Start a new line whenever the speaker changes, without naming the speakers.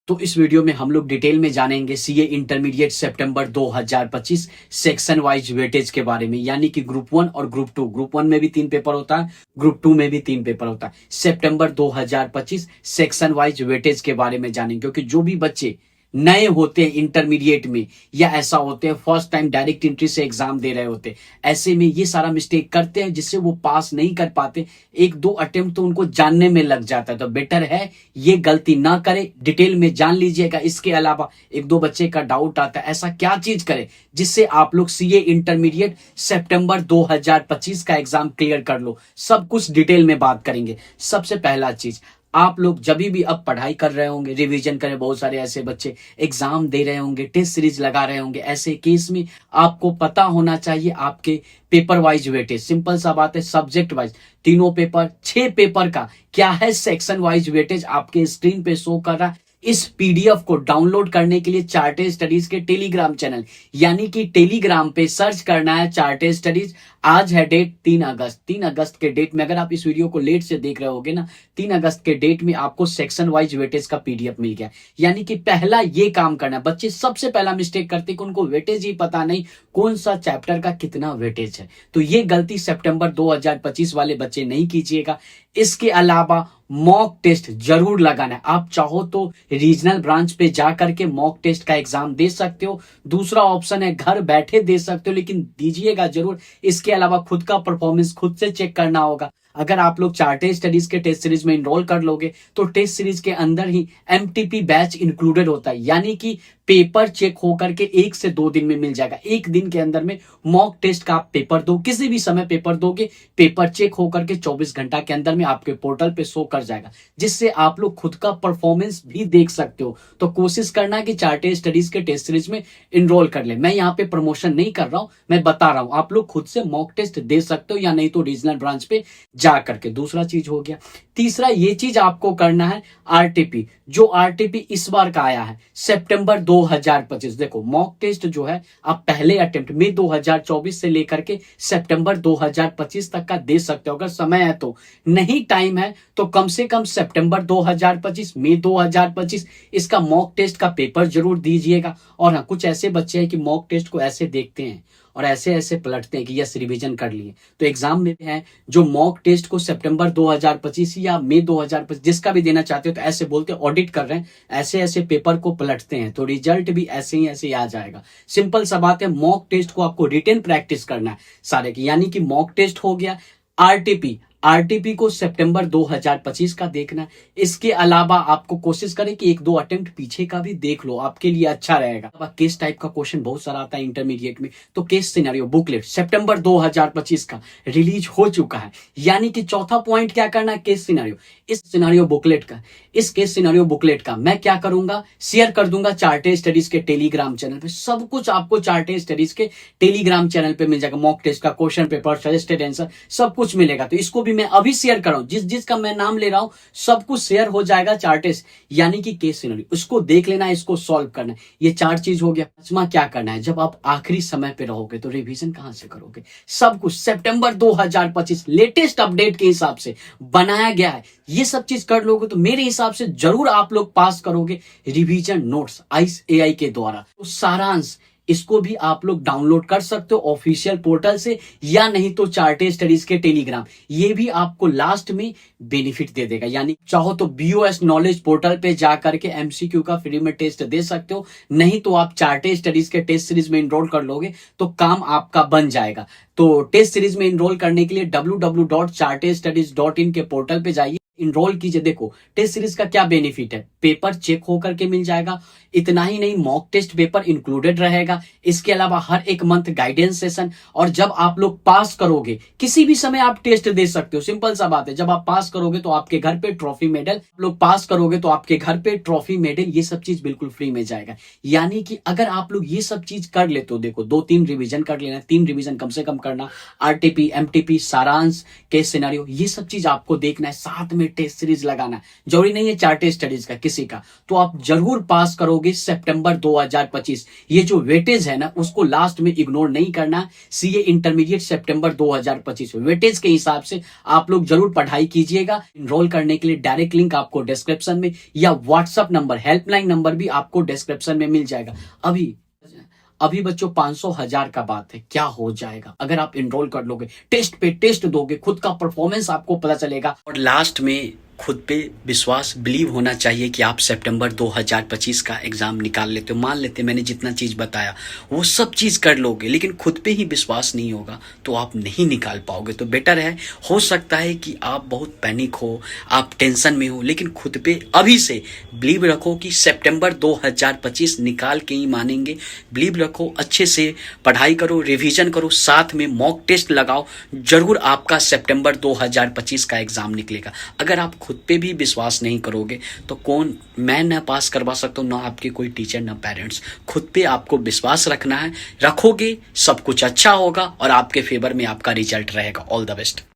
तो इस वीडियो में हम लोग डिटेल में जानेंगे सीए इंटरमीडिएट सितंबर 2025 सेक्शन वाइज वेटेज के बारे में, यानी कि ग्रुप 1 और ग्रुप 2। ग्रुप 1 में भी 3 पेपर होता है, ग्रुप 2 में भी 3 पेपर होता है। सितंबर 2025 सेक्शन वाइज वेटेज के बारे में जानेंगे, क्योंकि जो भी बच्चे नए होते हैं इंटरमीडिएट में, या ऐसा होते हैं फर्स्ट टाइम डायरेक्ट एंट्री से एग्जाम दे रहे होते, ऐसे में ये सारा मिस्टेक करते हैं जिससे वो पास नहीं कर पाते। एक दो अटेम्प्ट तो उनको जानने में लग जाता है, तो बेटर है ये गलती ना करे, डिटेल में जान लीजिएगा। इसके अलावा एक दो बच्चे का डाउट आता है ऐसा क्या चीज करे जिससे आप लोग सीए इंटरमीडिएट सितंबर 2025 का एग्जाम क्लियर कर लो, सब कुछ डिटेल में बात करेंगे। सबसे पहला चीज, आप लोग जब भी अब पढ़ाई कर रहे होंगे, रिवीजन करें, बहुत सारे ऐसे बच्चे एग्जाम दे रहे होंगे, टेस्ट सीरीज लगा रहे होंगे, ऐसे केस में आपको पता होना चाहिए आपके पेपर वाइज वेटेज। सिंपल सा बात है, सब्जेक्ट वाइज तीनों पेपर 6 पेपर का क्या है सेक्शन वाइज वेटेज आपके स्क्रीन पे शो कर रहा है। इस पीडीएफ को डाउनलोड करने के लिए चार्टेड स्टडीज के टेलीग्राम चैनल यानी कि टेलीग्राम पे सर्च करना है चार्टेड स्टडीज। आज है डेट 3 अगस्त। 3 अगस्त के डेट में, अगर आप इस वीडियो को लेट से देख रहे होगे ना, 3 अगस्त के डेट में आपको सेक्शन वाइज वेटेज का पीडीएफ मिल गया। यानी कि पहला ये काम करना है। बच्चे सबसे पहला मिस्टेक करते कि उनको वेटेज ही पता नहीं कौन सा चैप्टर का कितना वेटेज है, तो ये गलती सितंबर 2025 वाले बच्चे नहीं कीजिएगा। इसके अलावा मॉक टेस्ट जरूर लगाना है। आप चाहो तो रीजनल ब्रांच पे जा करके मॉक टेस्ट का एग्जाम दे सकते हो, दूसरा ऑप्शन है घर बैठे दे सकते हो, लेकिन दीजिएगा जरूर। इसके अलावा खुद का परफॉर्मेंस खुद से चेक करना होगा। अगर आप लोग चार्टेड स्टडीज के टेस्ट सीरीज में इनरोल कर लोगे तो टेस्ट सीरीज के अंदर ही एमटीपी बैच इंक्लूडेड होता है, यानी कि पेपर चेक होकर के 1 से 2 दिन में मिल जाएगा। एक दिन के अंदर में मॉक टेस्ट का आप पेपर दो, किसी भी समय पेपर दोगे, पेपर चेक होकर के 24 घंटा के अंदर में आपके पोर्टल पे शो कर जाएगा, जिससे आप लोग खुद का परफॉर्मेंस भी देख सकते हो। तो कोशिश करना कि चार्टेड स्टडीज के टेस्ट सीरीज में इनरोल कर ले। मैं यहाँ पे प्रमोशन नहीं कर रहा हूं, मैं बता रहा हूं आप लोग खुद से मॉक टेस्ट दे सकते हो, या नहीं तो रीजनल ब्रांच पे जा करके। दूसरा चीज हो गया। तीसरा ये चीज आपको करना है, आरटीपी। जो आरटीपी इस बार का आया है सितंबर 2025, देखो मॉक टेस्ट जो है आप पहले अटेम्प्ट मई 2024 से लेकर के सितंबर 2025 तक का दे सकते हो, अगर समय है तो। नहीं टाइम है तो कम से कम सितंबर 2025 मई 2025 इसका मॉक टेस्ट का पेपर जरूर दीजिएगा। और हाँ, कुछ ऐसे बच्चे हैं कि मॉक टेस्ट को ऐसे देखते हैं और ऐसे ऐसे पलटते हैं कि यस रिवीजन कर लिए, तो एग्जाम में है जो मॉक टेस्ट को सितंबर 2025 या मई 2025 जिसका भी देना चाहते हो, तो ऐसे बोलते हैं ऑडिट कर रहे हैं, ऐसे ऐसे पेपर को पलटते हैं, तो रिजल्ट भी ऐसे ही आ जाएगा। सिंपल सा बात है, मॉक टेस्ट को आपको रिटेन प्रैक्टिस करना है सारे की, यानी कि मॉक टेस्ट हो गया, आरटीपी को सितंबर 2025 का देखना है। इसके अलावा आपको कोशिश करें कि 1-2 अटेम्प्ट पीछे का भी देख लो, आपके लिए अच्छा रहेगा। अब केस टाइप का क्वेश्चन बहुत सारा आता है इंटरमीडिएट में, तो केस सिनेरियो बुकलेट सितंबर 2025 का रिलीज हो चुका है। यानी कि चौथा पॉइंट क्या करना है, केस सिनेरियो। इस केस सिनेरियो बुकलेट का मैं क्या करूंगा, शेयर कर दूंगा चार्टेड स्टडीज के टेलीग्राम चैनल पे। सब कुछ आपको चार्टेड स्टडीज के टेलीग्राम चैनल पे मिल जाएगा, मॉक टेस्ट का क्वेश्चन पेपर, सजेस्टेड आंसर, सब कुछ मिलेगा। तो इसको भी मैं अभी शेयर कर रहा हूं, जिसका मैं नाम ले रहा हूं सब कुछ शेयर हो जाएगा चार्टेड, यानी कि केस सिनेरियो। उसको देख लेना है, इसको सॉल्व करना है। ये 4 चीज हो गया। पांचवा क्या करना है, जब आप आखिरी समय पे रहोगे तो रिवीजन कहां से करोगे। सब कुछ सितंबर 2025 लेटेस्ट अपडेट के हिसाब से बनाया गया है। ये सब चीज कर लोगे तो मेरे हिसाब से जरूर आप लोग पास करोगे। रिवीजन नोट्स आइस एआई के द्वारा, तो सारांश इसको भी आप लोग डाउनलोड कर सकते हो ऑफिशियल पोर्टल से, या नहीं तो चार्टेड स्टडीज के टेलीग्राम। ये भी आपको लास्ट में बेनिफिट दे देगा। यानी चाहो तो बीओएस नॉलेज पोर्टल पे जाकर के एमसीक्यू का फ्री में टेस्ट दे सकते हो, नहीं तो आप चार्टेड स्टडीज के टेस्ट सीरीज में इनरोल कर लोगे तो काम आपका बन जाएगा। तो टेस्ट सीरीज में इनरोल करने के लिए www.chartedstudies.in के पोर्टल पे जाइए, इनरोल कीजिए। देखो टेस्ट सीरीज का क्या बेनिफिट है, पेपर चेक होकर के मिल जाएगा। इतना ही नहीं, मॉक टेस्ट पेपर इंक्लूडेड रहेगा। इसके अलावा हर एक मंथ गाइडेंस सेशन, और जब आप लोग पास करोगे किसी भी समय आप टेस्ट दे सकते हो। सिंपल सा बात है, जब आप पास करोगे तो आपके घर पे ट्रॉफी मेडल, लोग पास करोगे तो आपके घर पे ट्रॉफी मेडल, ये सब चीज बिल्कुल फ्री में जाएगा। यानी कि अगर आप लोग ये सब चीज कर ले तो देखो 2-3 रिवीजन कर लेना, 3 रिवीजन कम से कम करना, आरटीपी, एमटीपी, सारांश, केस सिनेरियो, ये सब चीज आपको देखना है। साथ में में टेस्ट सीरीज लगाना, जरूरी नहीं है चार्टेड स्टडीज का, किसी का, तो आप जरूर पास करोगे सितंबर 2025। ये जो वेटेज है ना उसको लास्ट में इग्नोर नहीं करना। सीए इंटरमीडिएट सितंबर 2025 वेटेज के हिसाब से आप लोग जरूर पढ़ाई कीजिएगा। इनरोल करने के लिए डायरेक्ट लिंक आपको डिस्क्रिप्शन में या व्हाट्सएप नंबर, हेल्पलाइन नंबर भी आपको डिस्क्रिप्शन में मिल जाएगा। अभी बच्चों 500,000 का बात है, क्या हो जाएगा अगर आप इनरोल कर लोगे, टेस्ट पे टेस्ट दोगे, खुद का परफॉर्मेंस आपको पता चलेगा। और लास्ट में खुद पे विश्वास, बिलीव होना चाहिए कि आप सितंबर 2025 का एग्जाम निकाल लेते हो। मान लेते मैंने जितना चीज बताया वो सब चीज कर लोगे, लेकिन खुद पे ही विश्वास नहीं होगा तो आप नहीं निकाल पाओगे। तो बेटर है, हो सकता है कि आप बहुत पैनिक हो, आप टेंशन में हो, लेकिन खुद पे अभी से बिलीव रखो कि सितंबर 2025 निकाल के ही मानेंगे। बिलीव रखो, अच्छे से पढ़ाई करो, रिवीजन करो, साथ में मॉक टेस्ट लगाओ, जरूर आपका सितंबर 2025 का एग्जाम निकलेगा। अगर आप खुद पे भी विश्वास नहीं करोगे तो कौन, मैं ना पास करवा सकता हूँ, ना आपके कोई टीचर, ना पेरेंट्स। खुद पे आपको विश्वास रखना है, रखोगे सब कुछ अच्छा होगा और आपके फेवर में आपका रिजल्ट रहेगा। All the best.